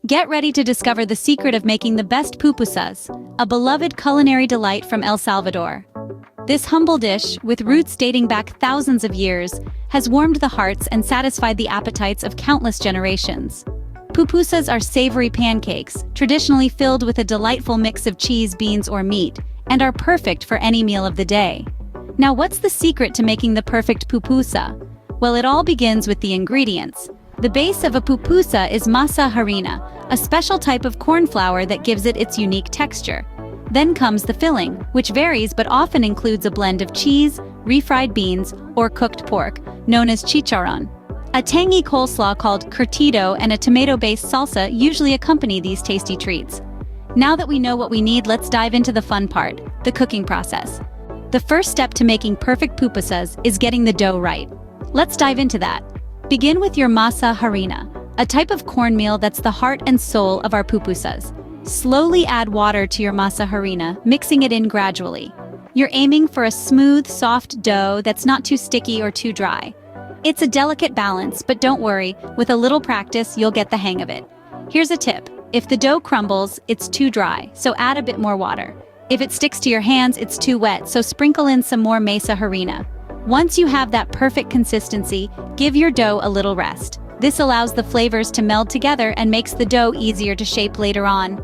Get ready to discover the secret of making the best pupusas, a beloved culinary delight from El Salvador. This humble dish, with roots dating back thousands of years, has warmed the hearts and satisfied the appetites of countless generations. Pupusas are savory pancakes, traditionally filled with a delightful mix of cheese, beans, or meat, and are perfect for any meal of the day. Now, what's the secret to making the perfect pupusa? Well, it all begins with the ingredients. The base of a pupusa is masa harina, a special type of corn flour that gives it its unique texture. Then comes the filling, which varies but often includes a blend of cheese, refried beans, or cooked pork, known as chicharron. A tangy coleslaw called curtido and a tomato-based salsa usually accompany these tasty treats. Now that we know what we need, let's dive into the fun part, the cooking process. The first step to making perfect pupusas is getting the dough right. Let's dive into that. Begin with your masa harina, a type of cornmeal that's the heart and soul of our pupusas. Slowly add water to your masa harina, mixing it in gradually. You're aiming for a smooth, soft dough that's not too sticky or too dry. It's a delicate balance, but don't worry, with a little practice, you'll get the hang of it. Here's a tip. If the dough crumbles, it's too dry, so add a bit more water. If it sticks to your hands, it's too wet, so sprinkle in some more masa harina. Once you have that perfect consistency, give your dough a little rest. This allows the flavors to meld together and makes the dough easier to shape later on.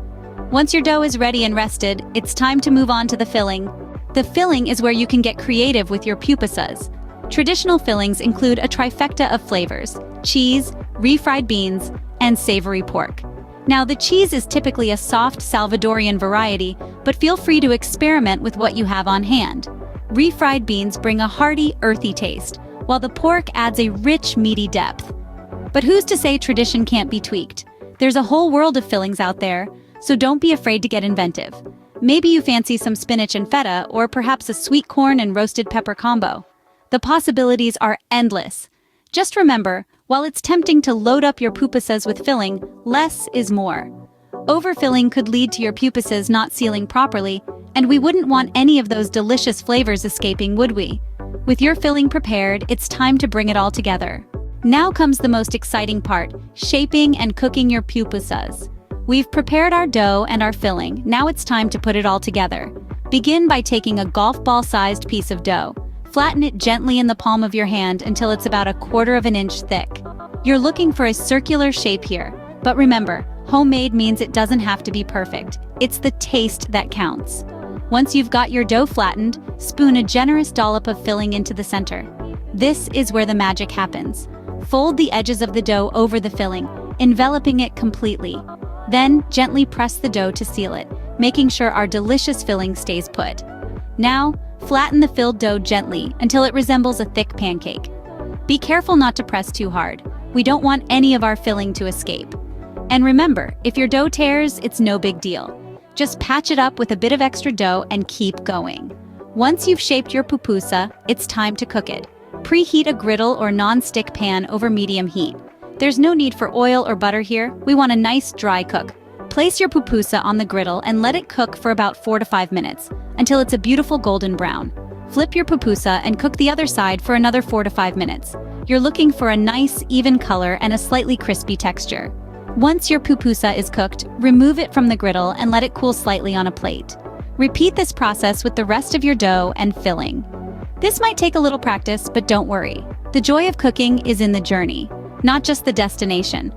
Once your dough is ready and rested, it's time to move on to the filling. The filling is where you can get creative with your pupusas. Traditional fillings include a trifecta of flavors: cheese, refried beans, and savory pork. Now, the cheese is typically a soft Salvadorian variety, but feel free to experiment with what you have on hand. Refried beans bring a hearty, earthy taste, while the pork adds a rich, meaty depth. But who's to say tradition can't be tweaked? There's a whole world of fillings out there, so don't be afraid to get inventive. Maybe you fancy some spinach and feta, or perhaps a sweet corn and roasted pepper combo. The possibilities are endless. Just remember, while it's tempting to load up your pupusas with filling, less is more. Overfilling could lead to your pupusas not sealing properly, and we wouldn't want any of those delicious flavors escaping, would we? With your filling prepared, it's time to bring it all together. Now comes the most exciting part, shaping and cooking your pupusas. We've prepared our dough and our filling, now it's time to put it all together. Begin by taking a golf ball-sized piece of dough. Flatten it gently in the palm of your hand until it's about 1/4 inch thick. You're looking for a circular shape here, but remember, homemade means it doesn't have to be perfect. It's the taste that counts. Once you've got your dough flattened, spoon a generous dollop of filling into the center. This is where the magic happens. Fold the edges of the dough over the filling, enveloping it completely. Then, gently press the dough to seal it, making sure our delicious filling stays put. Now, flatten the filled dough gently until it resembles a thick pancake. Be careful not to press too hard. We don't want any of our filling to escape. And remember, if your dough tears, it's no big deal. Just patch it up with a bit of extra dough and keep going. Once you've shaped your pupusa, it's time to cook it. Preheat a griddle or non-stick pan over medium heat. There's no need for oil or butter here. We want a nice dry cook. Place your pupusa on the griddle and let it cook for about 4 to 5 minutes, until it's a beautiful golden brown. Flip your pupusa and cook the other side for another 4 to 5 minutes. You're looking for a nice, even color and a slightly crispy texture. Once your pupusa is cooked, remove it from the griddle and let it cool slightly on a plate. Repeat this process with the rest of your dough and filling. This might take a little practice, but don't worry. The joy of cooking is in the journey, not just the destination.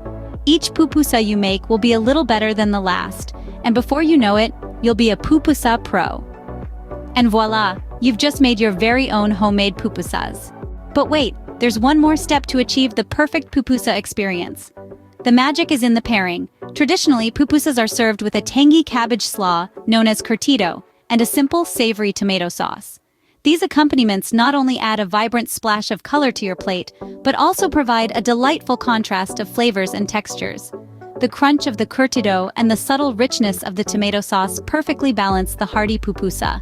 Each pupusa you make will be a little better than the last, and before you know it, you'll be a pupusa pro. And voila, you've just made your very own homemade pupusas. But wait, there's one more step to achieve the perfect pupusa experience. The magic is in the pairing. Traditionally, pupusas are served with a tangy cabbage slaw, known as curtido, and a simple, savory tomato sauce. These accompaniments not only add a vibrant splash of color to your plate, but also provide a delightful contrast of flavors and textures. The crunch of the curtido and the subtle richness of the tomato sauce perfectly balance the hearty pupusa.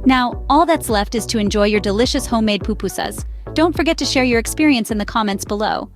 Now, all that's left is to enjoy your delicious homemade pupusas. Don't forget to share your experience in the comments below.